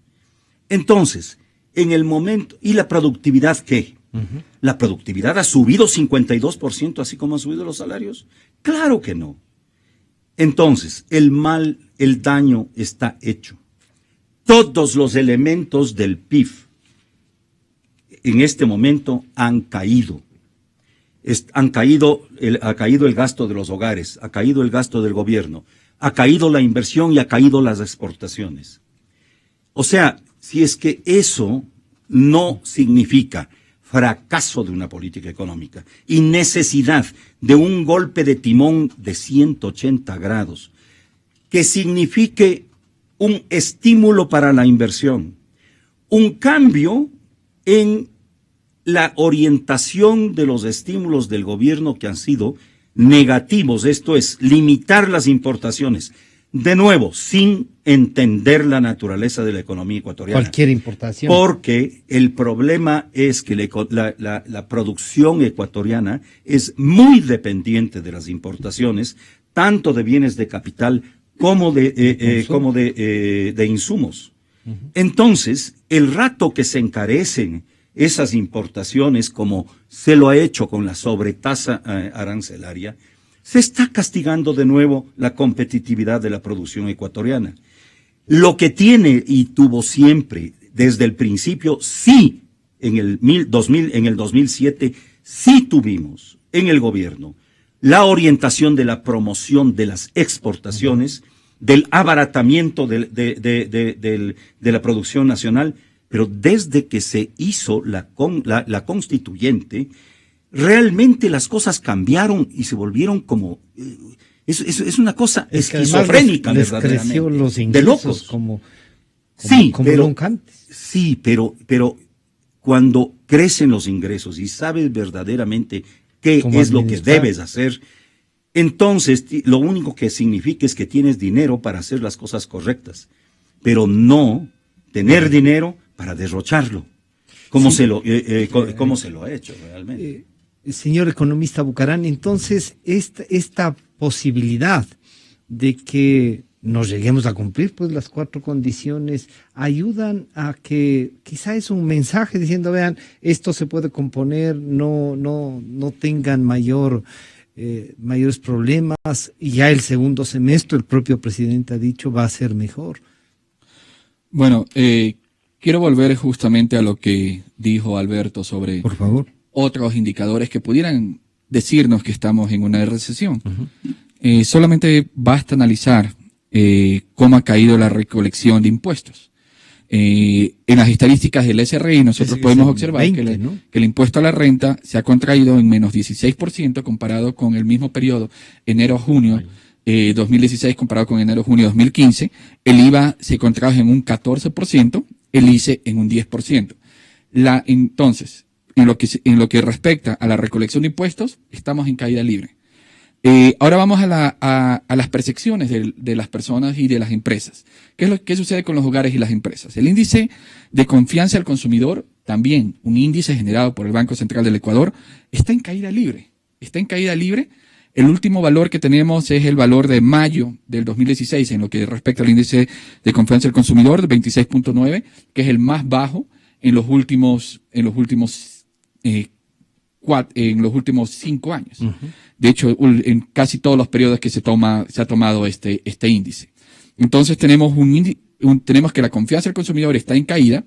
Entonces, en el momento, ¿y la productividad qué? ¿La productividad ha subido 52% así como han subido los salarios? Claro que no. Entonces, el daño está hecho. Todos los elementos del PIB en este momento han caído. Ha caído el gasto de los hogares, ha caído el gasto del gobierno, ha caído la inversión y ha caído las exportaciones. O sea, si es que eso no significa fracaso de una política económica y necesidad de un golpe de timón de 180 grados, que signifique un estímulo para la inversión, un cambio en la orientación de los estímulos del gobierno que han sido negativos, esto es, limitar las importaciones, de nuevo, sin entender la naturaleza de la economía ecuatoriana. Cualquier importación. Porque el problema es que la producción ecuatoriana es muy dependiente de las importaciones, tanto de bienes de capital como de insumos. Entonces, el rato que se encarecen esas importaciones, como se lo ha hecho con la sobretasa arancelaria, se está castigando de nuevo la competitividad de la producción ecuatoriana. Lo que tiene y tuvo siempre desde el principio, sí, en el 2007, sí tuvimos en el gobierno la orientación de la promoción de las exportaciones, del abaratamiento de la producción nacional, pero desde que se hizo la constituyente, realmente las cosas cambiaron y se volvieron como... Es una cosa esquizofrénica, les creció los ingresos, de locos. Como pero, nunca antes. Sí, pero cuando crecen los ingresos y sabes verdaderamente qué es lo que debes hacer, entonces lo único que significa es que tienes dinero para hacer las cosas correctas, pero no tener dinero para derrocharlo, como se lo ha hecho realmente. Señor economista Bucarán, entonces esta posibilidad de que nos lleguemos a cumplir pues las 4 condiciones ayudan a que quizá es un mensaje diciendo, vean, esto se puede componer, no tengan mayores problemas, y ya el segundo semestre, el propio presidente ha dicho, va a ser mejor. Bueno, quiero volver justamente a lo que dijo Alberto sobre, por favor, otros indicadores que pudieran decirnos que estamos en una recesión. Solamente basta analizar cómo ha caído la recolección de impuestos. En las estadísticas del SRI nosotros podemos observar 20, que el impuesto a la renta se ha contraído en menos 16% comparado con el mismo periodo, enero-junio 2016 comparado con enero-junio 2015. El IVA se contrajo en un 14%, el ICE en un 10%. Entonces, en lo que respecta a la recolección de impuestos, estamos en caída libre. Ahora vamos a las percepciones de las personas y de las empresas. ¿Qué sucede con los hogares y las empresas? El índice de confianza al consumidor, también un índice generado por el Banco Central del Ecuador, está en caída libre. Está en caída libre. El último valor que tenemos es el valor de mayo del 2016 en lo que respecta al índice de confianza del consumidor, de 26.9, que es el más bajo en los últimos 5 años. De hecho, en casi todos los periodos que se ha tomado este índice. Entonces tenemos tenemos que la confianza del consumidor está en caída.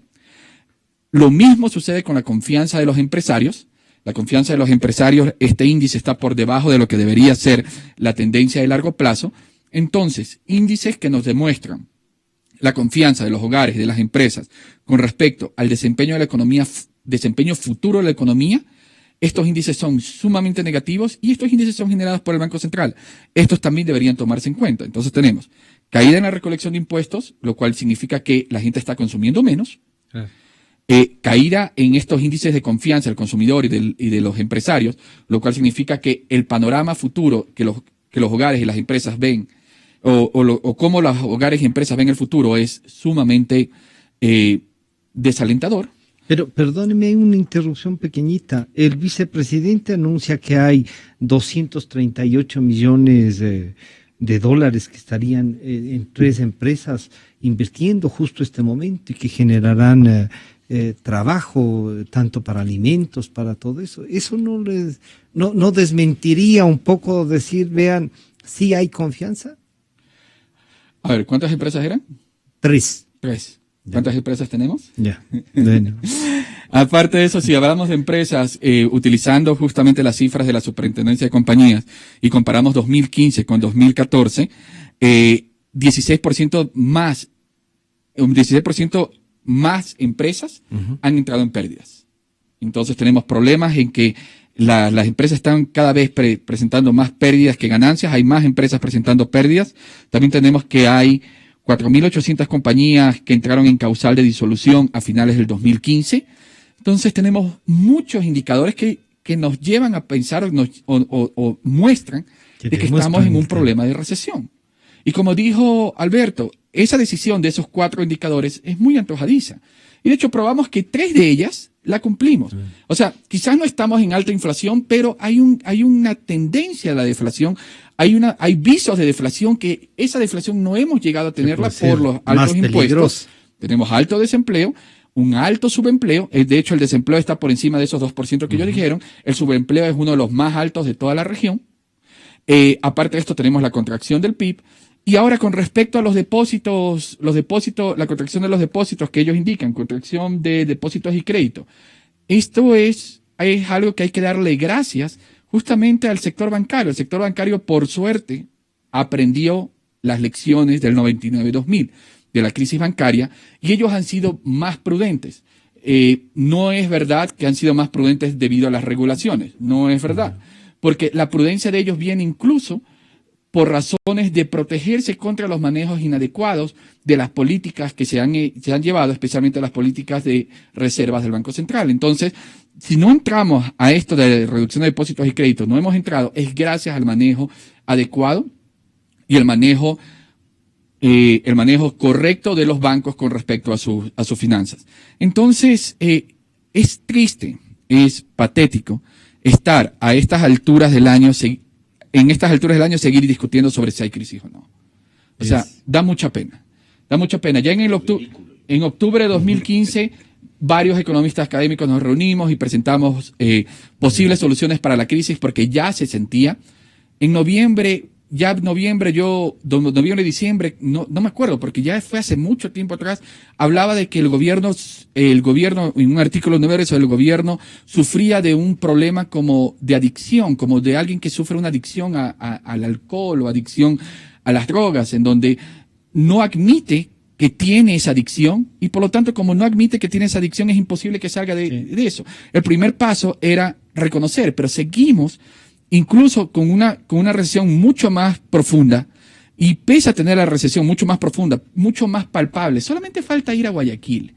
Lo mismo sucede con la confianza de los empresarios. La confianza de los empresarios, este índice está por debajo de lo que debería ser la tendencia de largo plazo. Entonces, índices que nos demuestran la confianza de los hogares, de las empresas, con respecto al desempeño de la economía, desempeño futuro de la economía, estos índices son sumamente negativos y estos índices son generados por el Banco Central. Estos también deberían tomarse en cuenta. Entonces tenemos caída en la recolección de impuestos, lo cual significa que la gente está consumiendo menos. Caída en estos índices de confianza del consumidor y de los empresarios, lo cual significa que el panorama futuro que los hogares y las empresas ven, o cómo los hogares y empresas ven el futuro es sumamente desalentador. Pero perdóneme una interrupción pequeñita. El vicepresidente anuncia que hay 238 millones de dólares que estarían en 3 empresas invirtiendo justo este momento y que generarán trabajo tanto para alimentos, para todo eso. ¿Eso no desmentiría un poco decir, vean, sí hay confianza? A ver, ¿cuántas empresas eran? 3. ¿Cuántas empresas tenemos? Ya, bueno. Aparte de eso, si hablamos de empresas, utilizando justamente las cifras de la Superintendencia de Compañías y comparamos 2015 con 2014, 16% más empresas han entrado en pérdidas. Entonces tenemos problemas en que las empresas están cada vez presentando más pérdidas que ganancias, hay más empresas presentando pérdidas. También tenemos que hay 4.800 compañías que entraron en causal de disolución a finales del 2015. Entonces tenemos muchos indicadores que nos llevan a pensar o muestran de que estamos en un problema de recesión. Y como dijo Alberto, esa decisión de esos 4 indicadores es muy antojadiza. Y de hecho probamos que 3 de ellas la cumplimos. O sea, quizás no estamos en alta inflación, pero hay una tendencia a la deflación. Hay visos de deflación que esa deflación no hemos llegado a tenerla por los altos impuestos. Tenemos alto desempleo, un alto subempleo. De hecho, el desempleo está por encima de esos 2% que ellos dijeron. El subempleo es uno de los más altos de toda la región. Aparte de esto, tenemos la contracción del PIB. Y ahora, con respecto a los depósitos, la contracción de los depósitos que ellos indican, contracción de depósitos y crédito. Esto es algo que hay que darle gracias justamente al sector bancario. El sector bancario, por suerte, aprendió las lecciones del 99-2000, de la crisis bancaria, y ellos han sido más prudentes. No es verdad que han sido más prudentes debido a las regulaciones, no es verdad, porque la prudencia de ellos viene incluso por razones de protegerse contra los manejos inadecuados de las políticas que se han llevado, especialmente las políticas de reservas del Banco Central. Entonces, si no entramos a esto de reducción de depósitos y créditos, no hemos entrado, es gracias al manejo adecuado y el manejo correcto de los bancos con respecto a sus finanzas. Entonces, es triste, es patético estar a estas alturas del año, en estas alturas del año seguir discutiendo sobre si hay crisis o no. O sea, da mucha pena. Da mucha pena. Ya en octubre de 2015, varios economistas académicos nos reunimos y presentamos posibles soluciones para la crisis porque ya se sentía. En noviembre, diciembre, no me acuerdo, porque ya fue hace mucho tiempo atrás, hablaba de que el gobierno, en un artículo nuevo sobre el gobierno, sufría de un problema como de adicción, como de alguien que sufre una adicción al alcohol o adicción a las drogas, en donde no admite que tiene esa adicción y por lo tanto, como no admite que tiene esa adicción, es imposible que salga de eso. El primer paso era reconocer, pero seguimos incluso con una recesión mucho más profunda, y pese a tener la recesión mucho más profunda, mucho más palpable, solamente falta ir a Guayaquil.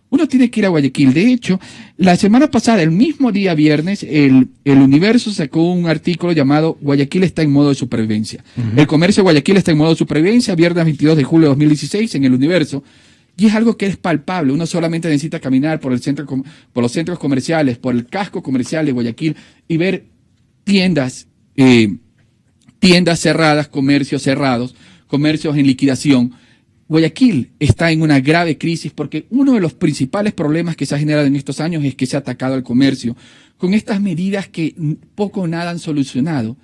Uno tiene que ir a Guayaquil. De hecho, la semana pasada, el mismo día viernes, el Universo sacó un artículo llamado Guayaquil está en modo de supervivencia. El comercio de Guayaquil está en modo de supervivencia, viernes 22 de julio de 2016 en el Universo. Y es algo que es palpable. Uno solamente necesita caminar por los centros comerciales, por el casco comercial de Guayaquil y ver tiendas cerradas, comercios cerrados, comercios en liquidación. Guayaquil está en una grave crisis porque uno de los principales problemas que se ha generado en estos años es que se ha atacado al comercio con estas medidas que poco o nada han solucionado,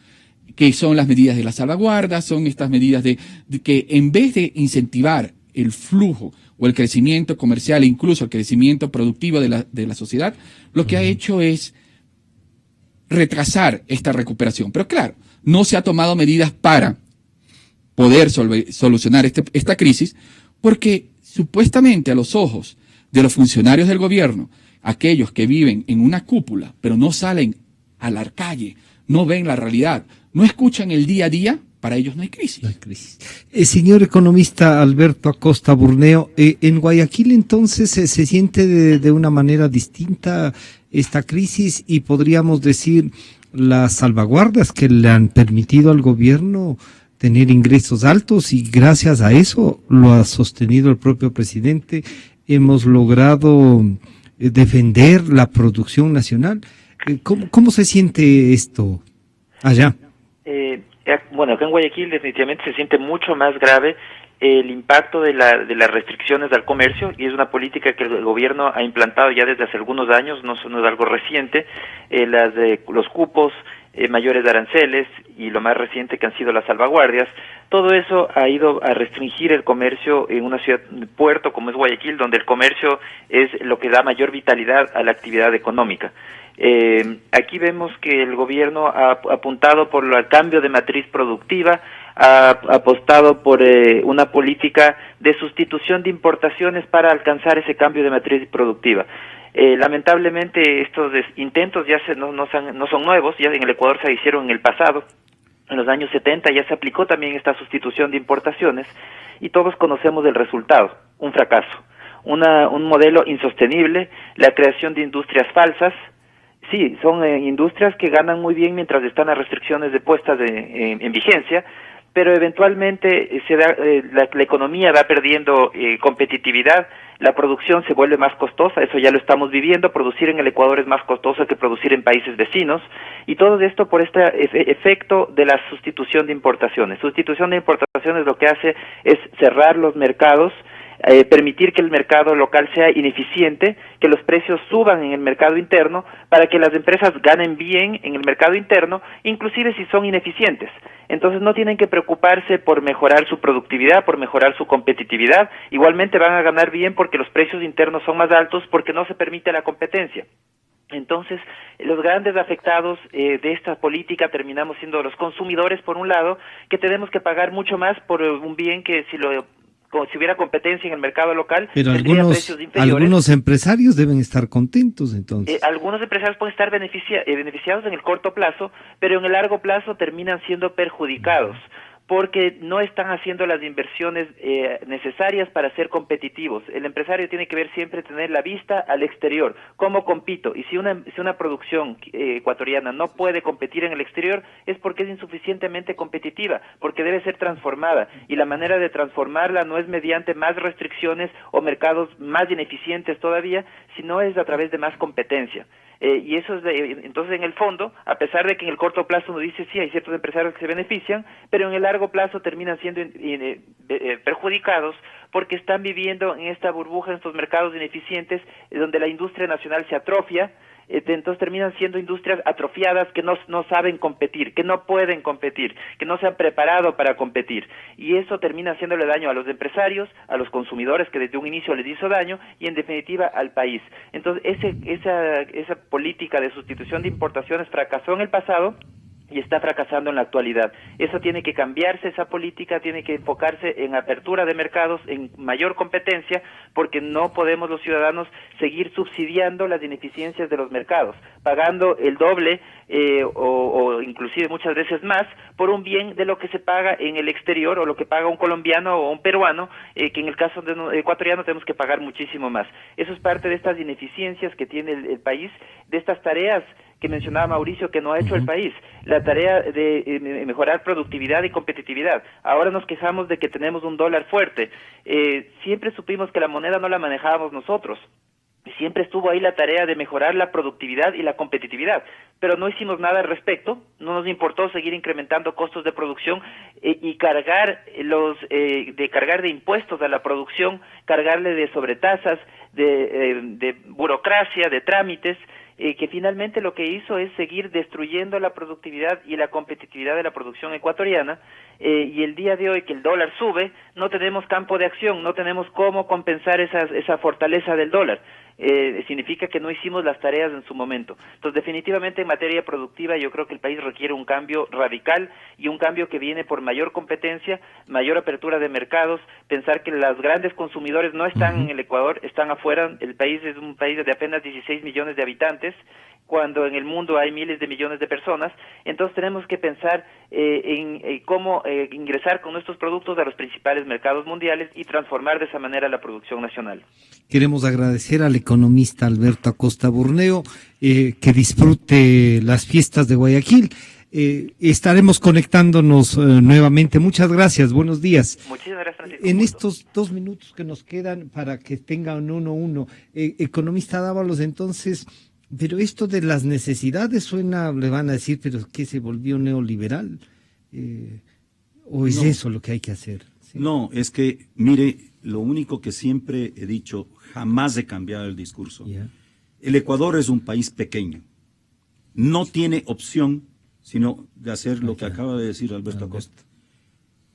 que son las medidas de la salvaguarda, son estas medidas de que en vez de incentivar el flujo o el crecimiento comercial, incluso el crecimiento productivo de la sociedad, lo que ha hecho es retrasar esta recuperación. Pero claro, no se ha tomado medidas para poder solucionar esta crisis, porque supuestamente a los ojos de los funcionarios del gobierno, aquellos que viven en una cúpula, pero no salen a la calle, no ven la realidad, no escuchan el día a día, para ellos no hay crisis. No hay crisis. Señor economista Alberto Acosta Burneo, en Guayaquil entonces se siente de una manera distinta esta crisis y podríamos decir las salvaguardas que le han permitido al gobierno tener ingresos altos y gracias a eso lo ha sostenido el propio presidente. Hemos logrado defender la producción nacional. ¿Cómo se siente esto allá? Bueno, acá en Guayaquil definitivamente se siente mucho más grave el impacto de las restricciones al comercio, y es una política que el gobierno ha implantado ya desde hace algunos años, no es algo reciente, los cupos, mayores aranceles y lo más reciente que han sido las salvaguardias. Todo eso ha ido a restringir el comercio en una ciudad puerto como es Guayaquil, donde el comercio es lo que da mayor vitalidad a la actividad económica. Aquí vemos que el gobierno ha apuntado por el cambio de matriz productiva, ha apostado por una política de sustitución de importaciones para alcanzar ese cambio de matriz productiva. Lamentablemente estos intentos ya no son nuevos, ya en el Ecuador se hicieron en el pasado. En los años 70 ya se aplicó también esta sustitución de importaciones y todos conocemos el resultado, un fracaso, un modelo insostenible, la creación de industrias falsas. Sí, son industrias que ganan muy bien mientras están las restricciones puestas en vigencia, pero eventualmente la economía va perdiendo competitividad, la producción se vuelve más costosa, eso ya lo estamos viviendo, producir en el Ecuador es más costoso que producir en países vecinos, y todo esto por este efecto de la sustitución de importaciones. Sustitución de importaciones lo que hace es cerrar los mercados, permitir que el mercado local sea ineficiente, que los precios suban en el mercado interno para que las empresas ganen bien en el mercado interno, inclusive si son ineficientes. Entonces no tienen que preocuparse por mejorar su productividad, por mejorar su competitividad, igualmente van a ganar bien porque los precios internos son más altos porque no se permite la competencia. Entonces, los grandes afectados de esta política terminamos siendo los consumidores, por un lado, que tenemos que pagar mucho más por un bien que si hubiera competencia en el mercado local, pero tendría precios inferiores. Algunos empresarios deben estar contentos entonces. Algunos empresarios pueden estar beneficiados en el corto plazo, pero en el largo plazo terminan siendo perjudicados, porque no están haciendo las inversiones necesarias para ser competitivos. El empresario tiene que ver siempre, tener la vista al exterior. ¿Cómo compito? Y si una producción ecuatoriana no puede competir en el exterior, es porque es insuficientemente competitiva, porque debe ser transformada. Y la manera de transformarla no es mediante más restricciones o mercados más ineficientes todavía, sino es a través de más competencia. Y eso es entonces en el fondo, a pesar de que en el corto plazo uno dice sí, hay ciertos empresarios que se benefician, pero en el largo plazo terminan siendo perjudicados porque están viviendo en esta burbuja, en estos mercados ineficientes, donde la industria nacional se atrofia. Entonces terminan siendo industrias atrofiadas que no saben competir, que no pueden competir, que no se han preparado para competir, y eso termina haciéndole daño a los empresarios, a los consumidores que desde un inicio les hizo daño, y en definitiva al país. Entonces esa política de sustitución de importaciones fracasó en el pasado y está fracasando en la actualidad. Eso tiene que cambiarse, esa política tiene que enfocarse en apertura de mercados, en mayor competencia, porque no podemos los ciudadanos seguir subsidiando las ineficiencias de los mercados, pagando el doble o inclusive muchas veces más por un bien de lo que se paga en el exterior o lo que paga un colombiano o un peruano, que en el caso de ecuatoriano tenemos que pagar muchísimo más. Eso es parte de estas ineficiencias que tiene el país, de estas tareas que mencionaba Mauricio que no ha hecho el país, la tarea de mejorar productividad y competitividad. Ahora nos quejamos de que tenemos un dólar fuerte. Siempre supimos que la moneda no la manejábamos nosotros. Siempre estuvo ahí la tarea de mejorar la productividad y la competitividad, pero no hicimos nada al respecto. No nos importó seguir incrementando costos de producción y cargar de impuestos a la producción, cargarle de sobretasas, de burocracia, de trámites. que finalmente lo que hizo es seguir destruyendo la productividad y la competitividad de la producción ecuatoriana, y el día de hoy que el dólar sube, no tenemos campo de acción, no tenemos cómo compensar esa fortaleza del dólar. Significa que no hicimos las tareas en su momento. Entonces, definitivamente en materia productiva yo creo que el país requiere un cambio radical y un cambio que viene por mayor competencia, mayor apertura de mercados, pensar que los grandes consumidores no están en el Ecuador, están afuera. El país es un país de apenas 16 millones de habitantes, cuando en el mundo hay miles de millones de personas. Entonces tenemos que pensar en cómo ingresar con nuestros productos a los principales mercados mundiales y transformar de esa manera la producción nacional. Queremos agradecer al economista Alberto Acosta Burneo, que disfrute las fiestas de Guayaquil. Estaremos conectándonos nuevamente. Muchas gracias, buenos días. Muchísimas gracias, Francisco. En estos 2 minutos que nos quedan para que tengan uno, economista Dávalos, entonces, pero esto de las necesidades suena, le van a decir, pero ¿qué se volvió neoliberal? ¿O es eso lo que hay que hacer? ¿Sí? No, es que, mire, lo único que siempre he dicho, jamás he cambiado el discurso. El Ecuador es un país pequeño. No tiene opción sino de hacer lo que acaba de decir Alberto Acosta.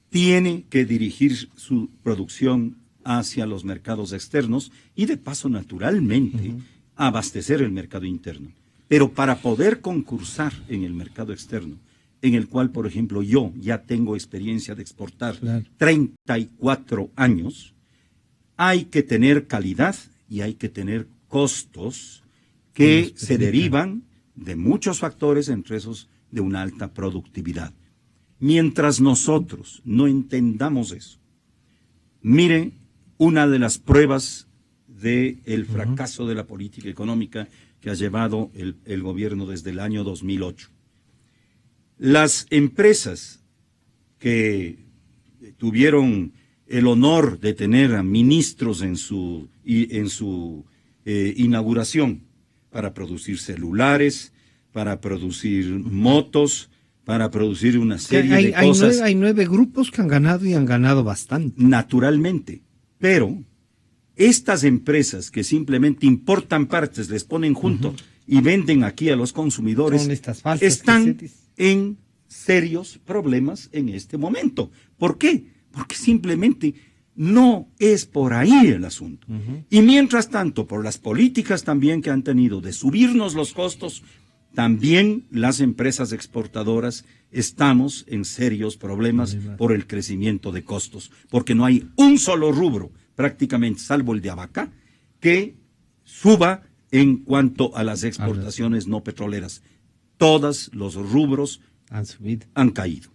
Tiene que dirigir su producción hacia los mercados externos y de paso, naturalmente, abastecer el mercado interno. Pero para poder concursar en el mercado externo, en el cual, por ejemplo, yo ya tengo experiencia de exportar 34 años, hay que tener calidad y hay que tener costos que se derivan de muchos factores, entre esos de una alta productividad. Mientras nosotros no entendamos eso, mire, una de las pruebas del fracaso de la política económica que ha llevado el gobierno desde el año 2008. Las empresas que tuvieron el honor de tener a ministros en su inauguración para producir celulares, para producir motos, para producir una serie de cosas. Hay 9 grupos que han ganado y han ganado bastante. Naturalmente, pero estas empresas que simplemente importan partes, les ponen junto y venden aquí a los consumidores, están en serios problemas en este momento. ¿Por qué? Porque simplemente no es por ahí el asunto. Y mientras tanto, por las políticas también que han tenido de subirnos los costos, también las empresas exportadoras estamos en serios problemas por el crecimiento de costos, porque no hay un solo rubro, prácticamente, salvo el de Abacá, que suba en cuanto a las exportaciones no petroleras. Todos los rubros han caído.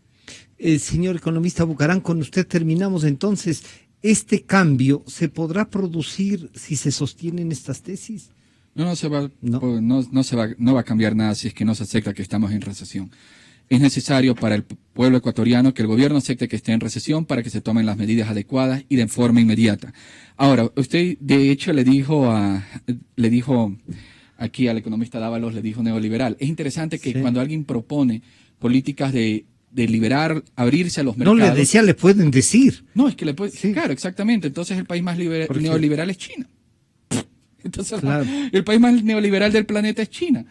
Señor economista Bucaram, con usted terminamos entonces. ¿Este cambio se podrá producir si se sostienen estas tesis? No va a cambiar nada si es que no se acepta que estamos en recesión. Es necesario para el pueblo ecuatoriano que el gobierno acepte que esté en recesión para que se tomen las medidas adecuadas y de forma inmediata. Ahora, usted de hecho le dijo aquí al economista Dávalos, le dijo neoliberal. Es interesante que cuando alguien propone políticas de liberar, abrirse a los mercados. No le decía, le pueden decir. No, es que le puede. Sí. Claro, exactamente. Entonces el país más neoliberal es China. Entonces el país más neoliberal del planeta es China.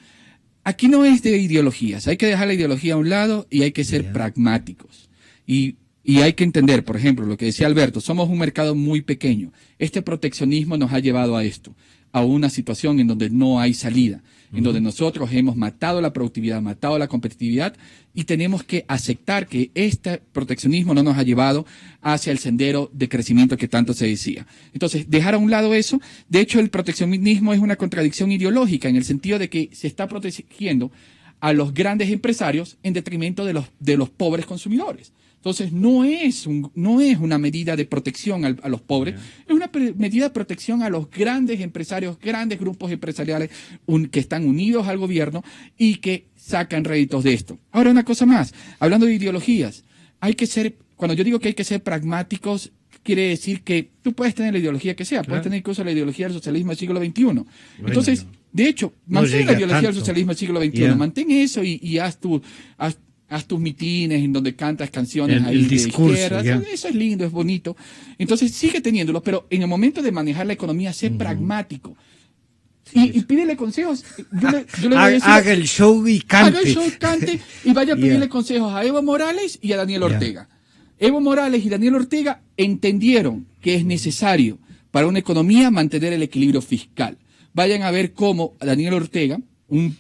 Aquí no es de ideologías. Hay que dejar la ideología a un lado y hay que ser pragmáticos. Y hay que entender, por ejemplo, lo que decía Alberto, somos un mercado muy pequeño. Este proteccionismo nos ha llevado a esto, a una situación en donde no hay salida, en donde nosotros hemos matado la productividad, matado la competitividad y tenemos que aceptar que este proteccionismo no nos ha llevado hacia el sendero de crecimiento que tanto se decía. Entonces, dejar a un lado eso, de hecho el proteccionismo es una contradicción ideológica en el sentido de que se está protegiendo a los grandes empresarios en detrimento de los pobres consumidores. Entonces, no es una medida de protección a los pobres, es una medida de protección a los grandes empresarios, grandes grupos empresariales que están unidos al gobierno y que sacan réditos de esto. Ahora, una cosa más, hablando de ideologías, cuando yo digo que hay que ser pragmáticos, quiere decir que tú puedes tener la ideología que sea, puedes tener incluso la ideología del socialismo del siglo XXI. Entonces, de hecho, mantén la ideología del socialismo del siglo XXI, mantén eso y haz tus mitines en donde cantas canciones el discurso, de izquierda, eso es lindo, es bonito. Entonces sigue teniéndolo, pero en el momento de manejar la economía, sé pragmático. y pídele consejos. Yo le voy a decir, haga el show y cante. haga el show, cante y vaya a pedirle consejos a Evo Morales y a Daniel Ortega. Evo Morales y Daniel Ortega entendieron que es necesario para una economía mantener el equilibrio fiscal. Vayan a ver cómo Daniel Ortega, un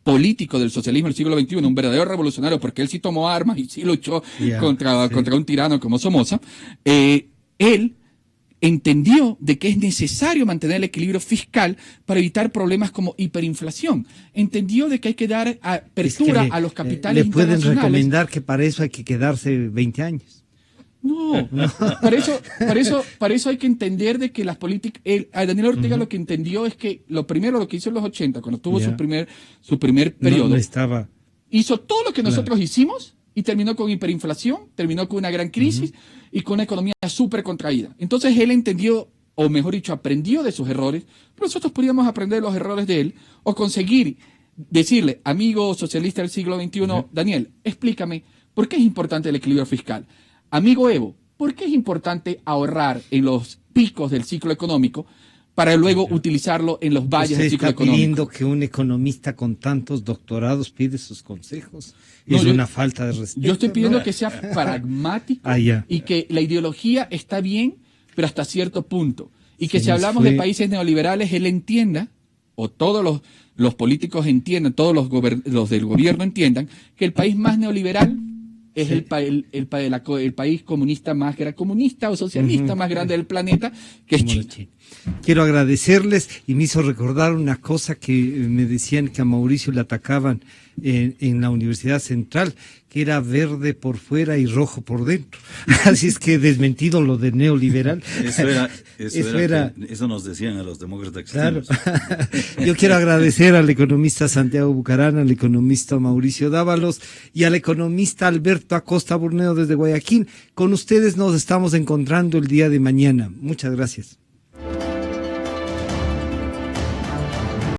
político del socialismo del siglo XXI, un verdadero revolucionario, porque él sí tomó armas y sí luchó contra un tirano como Somoza, él entendió de que es necesario mantener el equilibrio fiscal para evitar problemas como hiperinflación. Entendió de que hay que dar apertura a los capitales internacionales. Le pueden recomendar que para eso hay que quedarse 20 años. No, para eso hay que entender de que las políticas, a Daniel Ortega lo que entendió es que lo que hizo en los 80, cuando tuvo su primer periodo, hizo todo lo que nosotros hicimos y terminó con hiperinflación, terminó con una gran crisis y con una economía súper contraída. Entonces él entendió, o mejor dicho, aprendió de sus errores, pero nosotros podríamos aprender los errores de él o conseguir decirle, amigo socialista del siglo XXI, Daniel, explícame, ¿por qué es importante el equilibrio fiscal? Amigo Evo, ¿por qué es importante ahorrar en los picos del ciclo económico para luego utilizarlo en los valles del ciclo económico? ¿Usted está pidiendo que un economista con tantos doctorados pide sus consejos? Es una falta de respeto. Yo estoy pidiendo que sea pragmático y que la ideología está bien, pero hasta cierto punto. Y que si hablamos de países neoliberales, él entienda, o todos los políticos entiendan, todos los del gobierno entiendan, que el país más neoliberal es el país comunista comunista o socialista más grande del planeta, que es China. Quiero agradecerles, y me hizo recordar una cosa que me decían que a Mauricio le atacaban en la Universidad Central, que era verde por fuera y rojo por dentro. Así es que desmentido lo de neoliberal. Eso nos decían a los demócratas. Claro. Yo quiero agradecer al economista Santiago Bucarán, al economista Mauricio Dávalos y al economista Alberto Acosta Burneo desde Guayaquil. Con ustedes nos estamos encontrando el día de mañana. Muchas gracias.